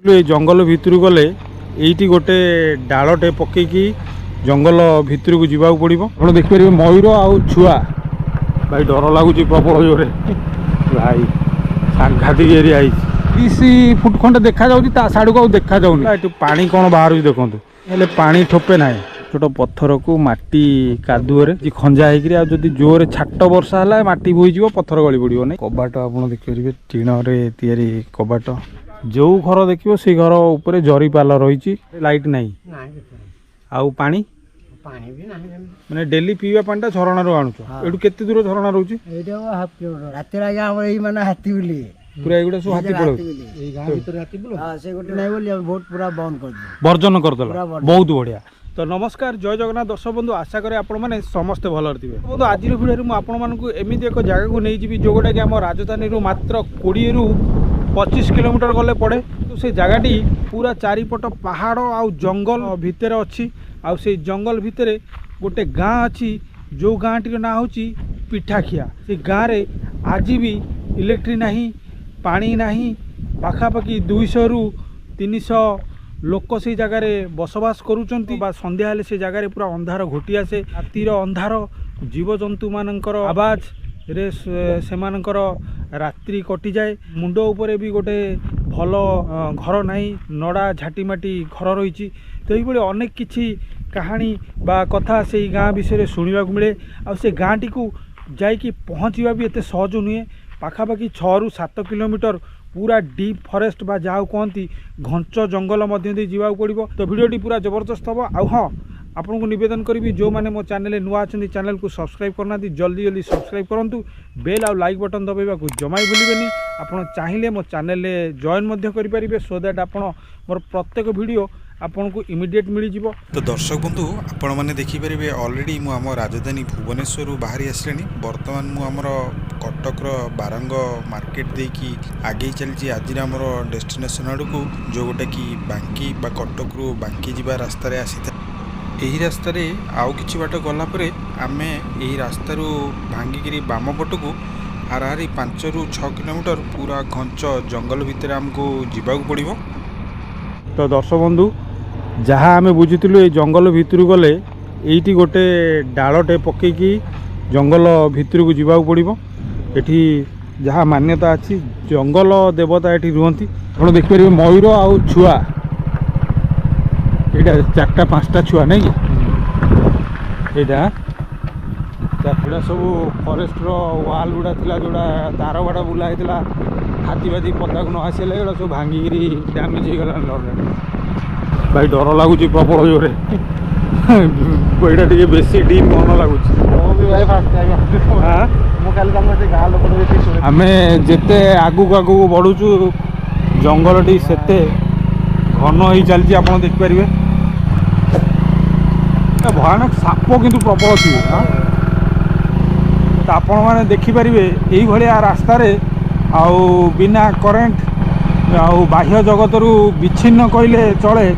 ये जंगल भितर गले ये गोटे डालटे पकईकि जंगल भितर को जावाक पड़ो आप देखिए मयूर आउ छुआ भाई डर लगुच प्रबल जोरे भाई सांघातिक एरिया 30 फुट खंडे देखा साड़ को देखा जाऊनी पानी कौन बाहर देखो हेल्ले पानी ठोपे ना छोट पत्थर को माटी कादुअरे खंजा होकर जदि जोर छाट वर्षा है माटी बोईज पत्थर गली पड़ो ना कबाट आप देखिए टीण रे कबाट जो घर देखिए से घर ऊपर जरी पाल रही लाइट नहीं आउ पानी माने डेली पीवा पानी झरणा रू आणुछ एडू केते दूर झरणा रहउची एडा हाफ किलोमीटर राति लागे हमर एई माने हाथी बुली पूरा एगुडा सब हाथी पड़ो एई गां भीतर हाथी बुलो हां से गोटे नै बोली बहुत पूरा बंद कर दे वर्जन कर देला बहुत बढ़िया। तो नमस्कार जय जगन्नाथ दर्शक बंधु आशा करे आपण माने समस्त भलर थिबे बंधु आज वीडियो मु आपण मानकु एमिति एक जगह को नै जिवि जो गोटा कि हम राजधानी रु मात्र 20 रु 25 किलोमीटर गले पड़े तो से जगहटी पूरा चारिपट पहाड़ आउ जंगल भितर अच्छी आउ से जंगल भितर गोटे गाँ अच्छी जो गाँटी ना हूँ पिठाखिया से गाँव में आज भी इलेक्ट्रिक नहीं पानी नहीं पाखापाखि 200 रु 300 लोक से जगार बसवास करुँच संध्या हेले से जगार पूरा अंधार घोटी आसे रातिर अंधार जीवजंतु मानकर आवाज रे से मानकर रात्रि कटि जाए मुंड उपरे भी गोटे भल घर नहीं नड़ा झाटीमाटी घर रही तो ये अनेक किछि कहानी बा कथा से गाँ विषय शुणा मिले आ से गाँटी को जाइकी पहुँचवा भी एत सहज नुहे पाखापाखि 6 रु 7 किलोमीटर पूरा डीप फॉरेस्ट बा जाओ कहती घंच जंगल मध्य जावाक पड़ो तो वीडियोटी पूरा जबरदस्त हम आ हाँ आपन को निवेदन करी जो मैंने मो चैनल नुआ अच्छा चैनल को सब्सक्राइब करना जल्दी जल्दी सब्सक्राइब करूँ बेल आउ लाइक बटन दबाइबा को जमा भूलें आपड़ चाहिए मो चैनल जॉइन करेंगे सो दैट आप मोर प्रत्येक वीडियो आपन को इमिडिएट मिल जाव। तो दर्शक बंधु आपण मैंने देखिपारे अलरेडी मु आम राजधानी भुवनेश्वर बाहरी आसले बर्तमान मु आमर कटकर बारंग मार्केट देकी आगे चलती आज आमर डेस्टिनेशन आड़ को जो गोटे कि बांकी बा कटक रु बांकी जीवा रास्तार आसी यही रास्तार आउ कि बाट गलापर आम यही रास्तार भांगिकी बाम पट को हाराहारी 5 रु 6 किलोमीटर पूरा घंच जंगल भितर आमको जावाक पड़ो। तो दर्शक बंधु जहाँ आम बुझीलु ये जंगल भितर गले ये गोटे डालटे पकईकि जंगल भितर को जावाक पड़ो एठी जहाँ मान्यता अच्छी जंगल देवता ये रुहति आप देखिए मयूर आउ छुआ ये 4-5टा छुआ नहीं कि यहाँ सब फरेस्ट वाल गुड़ा था जोड़ा तार बाड़ा बुला होता हाथी बाती पदा को न आसला ये सब भांगिकी डैमेज हो गला भाई डर लगुच प्रबल जोरे ये बेसी डीप मन लगुच आम जिते आगू आगू बढ़ुचु जंगलटी सेते घन हो चलती आप देखिपारे भयानक साप किंतु प्रबल थी तो आपण मैंने देखिपारे यही रास्तार आउ बिना करेन्ट आउ बाह्य जगत रु विच्छिन्न कहले चले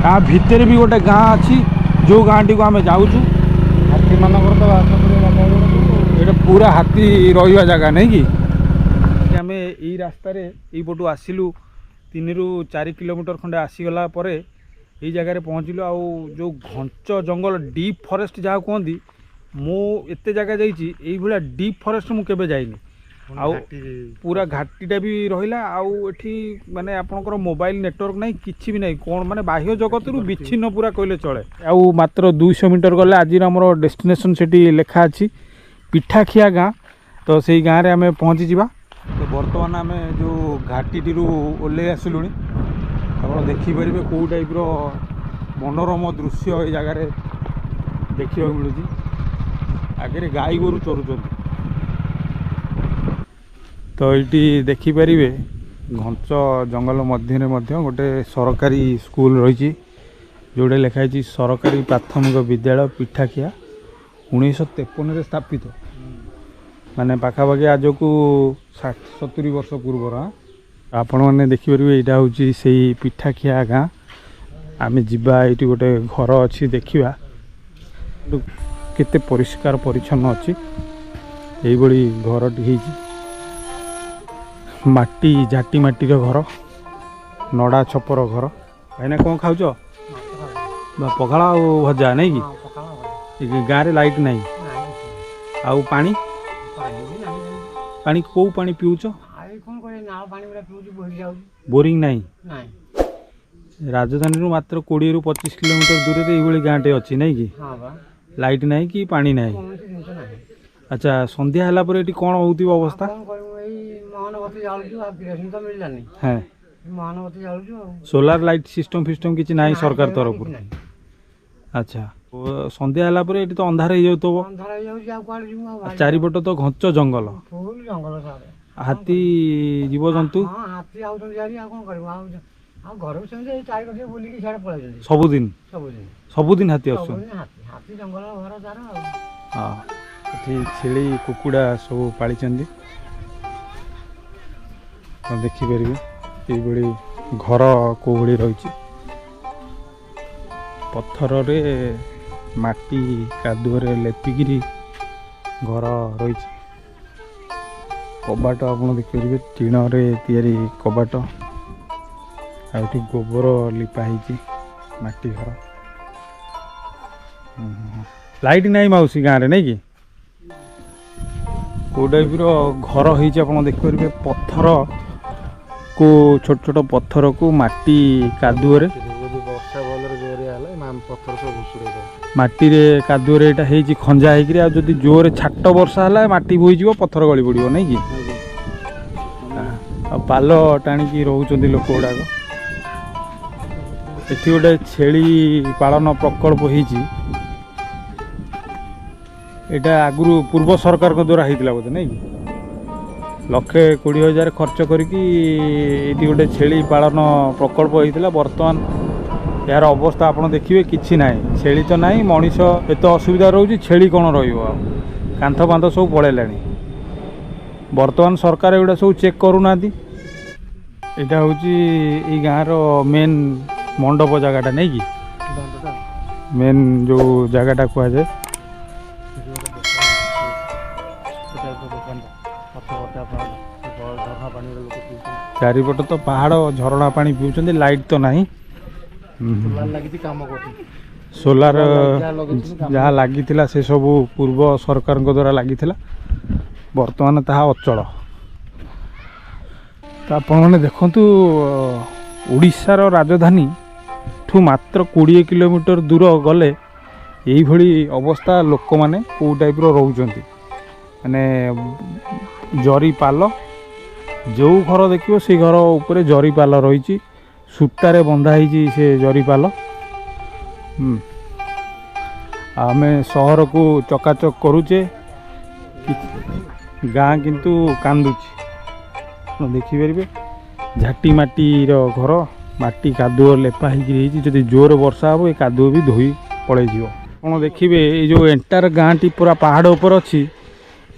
आ भितर भी गोटे गाँ अच्छी जो गाँटी को आम जाऊँ हाथी मानक पूरा हाथी रहा जगह नहीं कि आम यही रास्तार यपटू आसिलु 3 रु 4 किलोमीटर खंडे आसीगला पर यही जगह पहुँचलु आउ जो घंच जंगल डीप फॉरेस्ट जहाँ कहती मु एते जगह जाइए भाया डीप फॉरेस्ट मु केबे जाइनी आउ पूरा घाटीटा भी रहिला आउ एठी माने आपनकर मोबाइल नेटवर्क नहीं किछि भी नहीं कोन माने बाह्य जगत रु विच्छिन्न पूरा कहले चले आउ मात्र 200 मीटर गले आज हमर डेस्टिनेशन सेठी लेखा अछि पिठाखिया गाँ तो सेही गाँ रे आमे पहुँची जिबा। तो वर्तमान आम जो घाटी रु ओल्ले आसलुनी आप देखिपारे कौ टाइप मनोरम दृश्य ये जगार देखा मिलूँ आगे गाई गोरु चरुचंती तो ये देखिपारे घंच जंगल मध्य गोटे सरकारी स्कूल रही जोड़े लिखाई सरकारी प्राथमिक विद्यालय पिठाखिया 1953 स्थापित माने पाखापाखि आज को 60-70 वर्ष पूर्व आपण मैंने देखिपारे यहाँ हूँ से पिठाखिया गाँ आम जा ये गोटे घर अच्छी देखा केते परिष्कार परिच्छन्न अच्छी यही घरटी माटी झाटी माटीर घर ନଡ଼ା ଛପର ଘର। ଭାଇନା କ'ଣ ଖାଉଛ? ପଖାଳ ଆଉ ଭଜା ନାଇଁ କି? ଗାଁରେ ଲାଇଟ୍ ନାହିଁ ଆଉ ପାଣି ପାଣି କେଉଁ ପାଣି ପିଉଛ? ବୋରିଂ ନାହିଁ। ରାଜଧାନୀରୁ ମାତ୍ର 20ରୁ 25 କିଲୋମିଟର ଦୂରରେ ଏଇଭଳି ଗାଁଟେ ଅଛି ନାଇଁ କି? ଲାଇଟ୍ ନାହିଁ କି ପାଣି ନାହିଁ। ଆଚ୍ଛା ସନ୍ଧ୍ୟା ହେଲା ପରେ ଏଠି କ'ଣ ହେଉଥିବ ଅବସ୍ଥା? হ্যাঁ সোলার লাইট সিস্টেম ফিস্টেম কিছু নাই সরকার তরফରୁ। আচ্ছা সন্ধ্যা ହେଲା ପରେ ଏଠି ତ ଅନ୍ଧାର ହେଇଯାଉଥିବ। ଚାରିପଟ ତ ଘଞ୍ଚ ଜଙ୍ଗଲ। ହାତୀ ଜୀବଜନ୍ତୁ ସବୁଦିନ ସବୁଦିନ ହାତୀ ଆସୁଛନ୍ତି। ହଁ ଏଠି ଛେଳି କୁକୁଡ଼ା ସବୁ ପାଳିଛନ୍ତି ଦେଖିପାରିବେ। এইଭଳି ଘର କୋଉଭଳି ରହିଛି ପଥରରେ ମାଟି କାଦୁଅରେ ଲେପିକିରି ଘର ରହିଛି। କବାଟ ଆପଣ ଦେଖିପାରିବେ ଟିଣରେ ତିଆରି କବାଟ। ଆଉ ଏଠି ଗୋବର ଲିପା ହେଇଛି ମାଟି ଘର। ଲାଇଟ୍ ନାହିଁ ମାଉସୀ ଗାଁରେ ନାଇଁ କି? କେଉଁ ଟାଇପ୍ର ଘର ହେଇଛି ଆପଣ ଦେଖିପାରିବେ। ପଥର को छोट छोट पत्थर को माटी कादुअरे माटी रे कादुअरे एटा हेजी खंजा हेकरी आ जदी जोरे छाट वर्षा हला माटी बोई जीवो पत्थर गली पड़िबो नै कि? आ पालो टाणी की रहउचंदी लोक गुडाक। एठी गोटे छेली पालन प्रकल्प हेजी। एटा आगुरु पूर्व सरकार को द्वारा हेतिला बोते नै कि? 1,20,000 खर्च करके गोटे छेली पालन प्रकल्प होता। बर्तमान यार अवस्था आप देखिए किसी ना छेली तो ना मनीष एत असुविधा रोचे छेली कौन रंथ बांध सब पड़ेला। बर्तमान सरकार एगुड़ा सब चेक करूना। यहाँ हूँ गाँव मेन मंडप जगटा नहीं कि मेन जो जगटा कहुए चारिपट तो पहाड़ झरणा पानी पिउछन्ति। लाइट तो नहीं सोलार जहाँ लगी से सब पूर्व सरकार द्वारा लगी बर्तमान ताहा अचल। तो आपने देखु ओडिशार राजधानी ठू मात्र 20 किलोमीटर दूर गले यही अवस्था लोक मैंने कौ टाइप रोचंती माने जरी पाल जो घर देखिए से घर उपरे जरी पाल रही सूतारे बंधा ही से जरी पाल। आम सहर को चकाचक करुचे गाँ किंतु कांदुची देखिपारे। झाटी माटीर घर माटी कादुଅ लेपा होगी जदि जोर वर्षा हे कादुଅ भी धोई पड़े आप देखिए ये जो एंटायर गाँ टी पूरा पहाड़ उपर अच्छी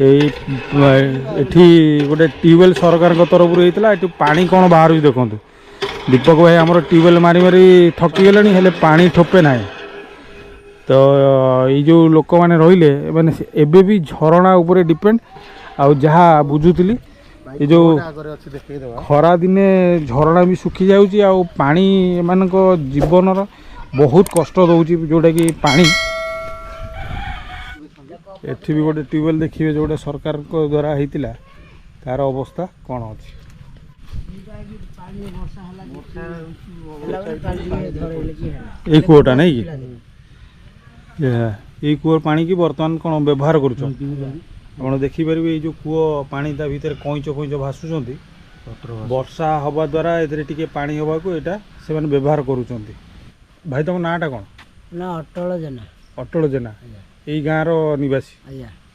एठी गोटे ट्यूबवेल सरकार तरफ होता है। पानी कौन बाहर देखूँ दीपक भाई आमर ट्यूबवेल मारी मारी थकी गले हेले पानी ठोपे ना। तो ये जो लोक मैंने रहिले माने एबे भी झरणा उपरे डिपेंड। आउ जहाँ बुझुली ये जो खरा दिने झरणा भी सुखी जाऊँगी आ पानी मान जीवन बहुत कष्ट दौर जोटा कि पानी। एठी भी गोटे ट्यूबवेल देखिए जोटे सरकार को द्वारा होता तार अवस्था कौन अच्छी। ये कूटा नहीं कि ये कूर पानी की बर्तमान कौन व्यवहार कर देखिपारे। ये जो कूह पानी ता भीतर कईच फईच भासुंट वर्षा हवा द्वारा ए पानी हवा को यहाँ से व्यवहार करुँच। भाई तुम नाटा कौन? ना अटल जेना। अटल जेना यही गाँव निवासी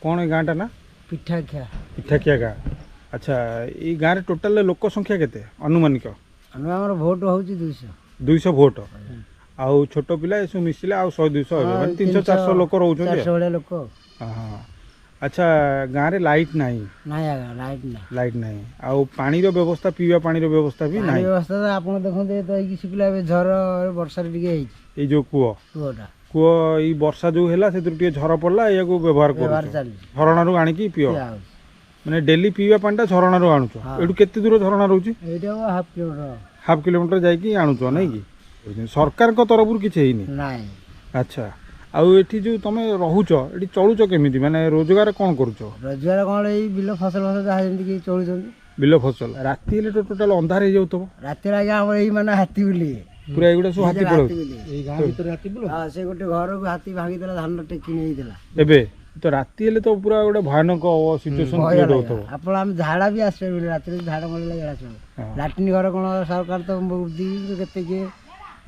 कौन गाँटा ना? पिठाखिया। पिठाखिया गाँ। अच्छा ये गाँव टोटाल लोक संख्या केते अनुमानिक? आमर भोट हूँ 200 भोट आउ छोट पिला ये सब मिसिले आउ 100-200 माने 300-400 लोक रोचंती। हाँ अच्छा गाँव रे लाइट नहीं? लाइट नहीं आउ पानी रो व्यवस्था पीवा पानी रो व्यवस्था भी नहीं। व्यवस्था तो आपन देखते तो सिखला झर वर्षा टिके ये जो कूटा कूह ये वर्षा जो है से झर पड़ा या व्यवहार कर झरणा आनिकी पियो मैंने डेली पीवा पानी झरणा आणुच। एटू केते दूर झरणा रोची? ହାଫ୍ କିଲୋମିଟର ଯାଇକି ଆଣୁଛ ନାଇଁ କି? ସରକାରଙ୍କ ତରଫରୁ କିଛି ହେଇନି? ନାଇଁ ଆଚ୍ଛା, ଆଉ ଏଠି ଯେଉଁ ତମେ ରହୁଛ ଏଠି ଚଳୁଛ କେମିତି, ମାନେ ରୋଜଗାର କ'ଣ କରୁଛ? ରୋଜଗାର କ'ଣ ଏଇ ବିଲ ଫସଲ ଯାହା ଯେମିତି କି ଚଳୁଛନ୍ତି। ବିଲ ଫସଲ ରାତି ହେଲେ ତ ଟୋଟାଲ ଅନ୍ଧାର ହେଇଯାଉଥିବ ରାତିରେ ଆଜ୍ଞା ଆମର ଏଇ ମାନେ ହାତୀ ବୁଲି ପୁରା, ଏଇଗୁଡ଼ା ସବୁ ହାତୀ ପଳଉ ଏଇ ଗାଁ ଭିତରେ ହାତୀ ବୁଲ। ହଁ, ସେ ଗୋଟେ ଘରକୁ ହାତୀ ଭାଙ୍ଗିଦେଲା, ଧାନ ଟେକି ନେଇଥିଲା। ଏବେ ତ ରାତି ହେଲେ ତ ପୁରା ଗୋଟେ ଭୟାନକ ସିଚୁଏସନ୍ କ୍ରିଏଟ୍ ହେଉଥିବ। ଆପଣ ଆମେ ଝାଡ଼ା ବି ଆସିପାରିବୁନି ରାତିରେ, ଝାଡ଼ା ମଳିଲା ଝାଡ଼ା ଆସିବ। ଲାଟ୍ରିନ୍ ଘର କ'ଣ ସରକାର ତ କେତେ କିଏ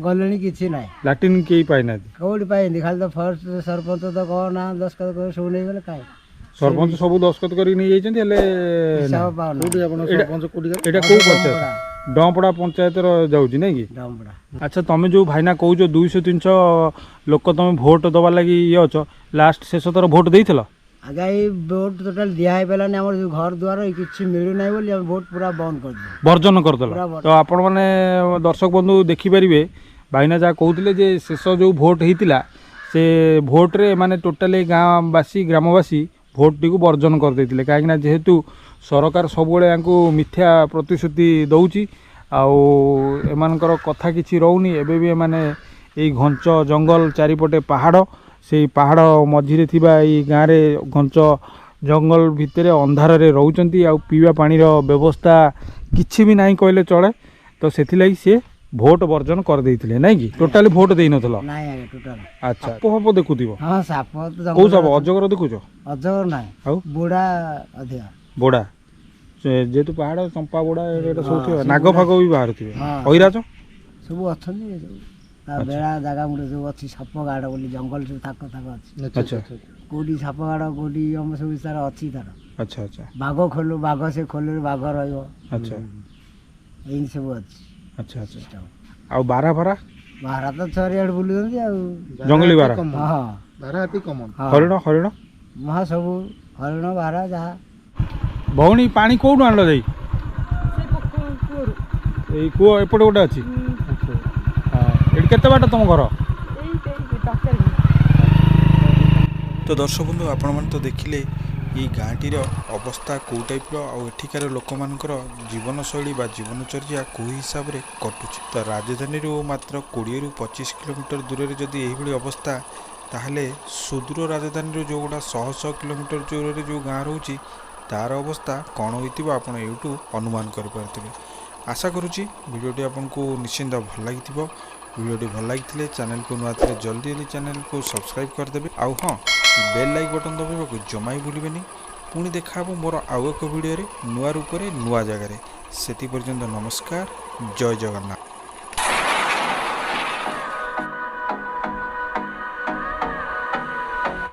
ଗଲେଣି, କିଛି ନାହିଁ। ଲାଟ୍ରିନ୍ କେହି ପାଇନାହାନ୍ତି? କୋଉଠି ପାଇନି, ଖାଲି ତ ଫରେଷ୍ଟ ସରପଞ୍ଚ ତ କହ ନା ଦସ୍ତଖତ କରି ସବୁ ନେଇଗଲେ। କାଇଁ ସରପଞ୍ଚ ସବୁ ଦସ୍ତଖତ କରିକି ନେଇଯାଇଛନ୍ତି, ହେଲେ ହିସାବ ପାଉନା। ଏଇଟା କୋଉ ପଞ୍ଚାୟତ? ଡମ୍ପଡ଼ା ପଞ୍ଚାୟତର ଯାଉଛି ନାଇଁ କି? ଡମ୍ପଡ଼ା। ଆଚ୍ଛା, ତମେ ଯେଉଁ ଭାଇନା କହୁଛ 200-300 ଲୋକ ତମେ ଭୋଟ ଦେବା ଲାଗି ଇଏ ଅଛ, ଲାଷ୍ଟ ଶେଷ ଥର ଭୋଟ ଦେଇଥିଲ? ଆଜ୍ଞା ଏଇ ଭୋଟ ଟୋଟାଲ ଦିଆ ହେଇପାରିଲାନି, ଆମର ଯେଉଁ ଘର ଦ୍ୱାର କିଛି ମିଳୁନାହିଁ ବୋଲି ଆମେ ଭୋଟ ପୁରା ବନ୍ଦ କରିଦେଲୁ, ବର୍ଜନ କରିଦେଲ। ତ ଆପଣମାନେ ଦର୍ଶକ ବନ୍ଧୁ ଦେଖିପାରିବେ ଭାଇନା ଯାହା କହୁଥିଲେ ଯେ ଶେଷ ଯେଉଁ ଭୋଟ ହେଇଥିଲା ସେ ଭୋଟରେ ମାନେ ଟୋଟାଲି ଗାଁବାସୀ ଗ୍ରାମବାସୀ ଭୋଟଟିକୁ ବର୍ଜନ କରିଦେଇଥିଲେ, କାହିଁକିନା ଯେହେତୁ ସରକାର ସବୁବେଳେ ୟାଙ୍କୁ ମିଥ୍ୟା ପ୍ରତିଶ୍ରୁତି ଦେଉଛି ଆଉ ଏମାନଙ୍କର କଥା କିଛି ରହୁନି। ଏବେ ବି ଏମାନେ ଏଇ ଘଞ୍ଚ ଜଙ୍ଗଲ ଚାରିପଟେ ପାହାଡ଼, ସେଇ ପାହାଡ଼ ମଝିରେ ଥିବା ଏଇ ଗାଁରେ ଘଞ୍ଚ ଜଙ୍ଗଲ ଭିତରେ ଅନ୍ଧାରରେ ରହୁଛନ୍ତି, ଆଉ ପିଇବା ପାଣିର ବ୍ୟବସ୍ଥା କିଛି ବି ନାହିଁ କହିଲେ ଚଳେ। ତ ସେଥିଲାଗି ସିଏ ଭୋଟ ବର୍ଜନ କରିଦେଇଥିଲେ ନାଇଁ କି? ଟୋଟାଲି ଭୋଟ ଦେଇନଥିଲ? ନାଇଁ ଆଜ୍ଞା ଟୋଟାଲ। ଆଚ୍ଛା, ସାପ ଫାପ ଦେଖୁଥିବ? ହଁ, ସାପ ତ କୋଉ ସାପ? ଅଜଗର ଦେଖୁଛ? ଅଜଗର ନାହିଁ, ଆଉ ବୁଢା ଅଧିକା। ବୋଡ଼ା, ଯେହେତୁ ପାହାଡ଼ ଚମ୍ପା ବୋଡ଼ା ଏଇଟା ସବୁ ଥିବ, ସେ ନାଗ ଫାଗ ବି ବାହାରୁଥିବେ, ହଁ। ଅଇରାଜ ସବୁ ଅଛନ୍ତି ସବୁ, ତା ବେଳା ଜାଗା ମୁଣ୍ଡେ ସବୁ ଅଛି, ସାପ ଗାଡ଼ ବୋଲି ଜଙ୍ଗଲ ସବୁ ଥାକ ଅଛି। ଆଚ୍ଛା କୋଉଠି ସାପ ଗାଡ଼, କୋଉଠି ସବୁ ତାର ଅଛି ତାର। ଆଚ୍ଛା ଆଚ୍ଛା ବାଘ ଖୋଲୁ, ବାଘ ସେ ଖୋଲୁରେ ବାଘ ରହିବ, ଆଚ୍ଛା ଏମିତି ସବୁ ଅଛି ଆଚ୍ଛା ଆଚ୍ଛା। ସିଷ୍ଟମ। ଆଉ ବାରା ଫାରା? ବାରା ତ ଚାରିଆଡ଼େ ବୁଲୁଛନ୍ତି ଆଉ। ଜଙ୍ଗଲୀ ବାରା? ହଁ ହଁ, ହରିଣ? ହରିଣ ମହା ସବୁ ହରିଣ ବାରା ଯାହା। ଭଉଣୀ ପାଣି କୋଉଠୁ ଆଣିଲ ଯାଇ? ଏଇ କୂଅ ଏପଟେ ଗୋଟେ ଅଛି? ହଁ, ଏଠି କେତେ ବାଟ ତମ ଘର? ତ ଦର୍ଶକ ବନ୍ଧୁ ଆପଣମାନେ ତ ଦେଖିଲେ ଏଇ ଗାଁଟିର ଅବସ୍ଥା କେଉଁ ଟାଇପ୍ର, ଆଉ ଏଠିକାର ଲୋକମାନଙ୍କର ଜୀବନଶୈଳୀ ବା ଜୀବନଚର୍ଯ୍ୟା କେଉଁ ହିସାବରେ କଟୁଛି। ତ ରାଜଧାନୀରୁ ମାତ୍ର 20-25 କିଲୋମିଟର ଦୂରରେ ଯଦି ଏହିଭଳି ଅବସ୍ଥା, ତାହେଲେ ସୁଦୂର ରାଜଧାନୀରୁ ଯେଉଁଗୁଡ଼ା 100 କିଲୋମିଟର ଦୂରରେ ଯେଉଁ ଗାଁ ରହୁଛି ତାର ଅବସ୍ଥା କ'ଣ ହୋଇଥିବ ଆପଣ ଏଇଠୁ ଅନୁମାନ କରିପାରୁଥିବେ। ଆଶା କରୁଛି ଭିଡ଼ିଓଟି ଆପଣଙ୍କୁ ନିଶ୍ଚିନ୍ତ ଭଲ ଲାଗିଥିବ। ଭିଡ଼ିଓଟି ଭଲ ଲାଗିଥିଲେ ଚ୍ୟାନେଲକୁ ନୂଆ ଥିଲେ ଜଲ୍ଦି ଚ୍ୟାନେଲକୁ ସବସ୍କ୍ରାଇବ୍ କରିଦେବେ, ଆଉ ହଁ ବେଲ୍ ଲାଇକ୍ ବଟନ୍ ଦବାଇବାକୁ ଜମା ବି ଭୁଲିବେନି। ପୁଣି ଦେଖାହେବ ମୋର ଆଉ ଏକ ଭିଡ଼ିଓରେ ନୂଆ ରୂପରେ ନୂଆ ଜାଗାରେ। ସେଥି ପର୍ଯ୍ୟନ୍ତ ନମସ୍କାର, ଜୟ ଜଗନ୍ନାଥ।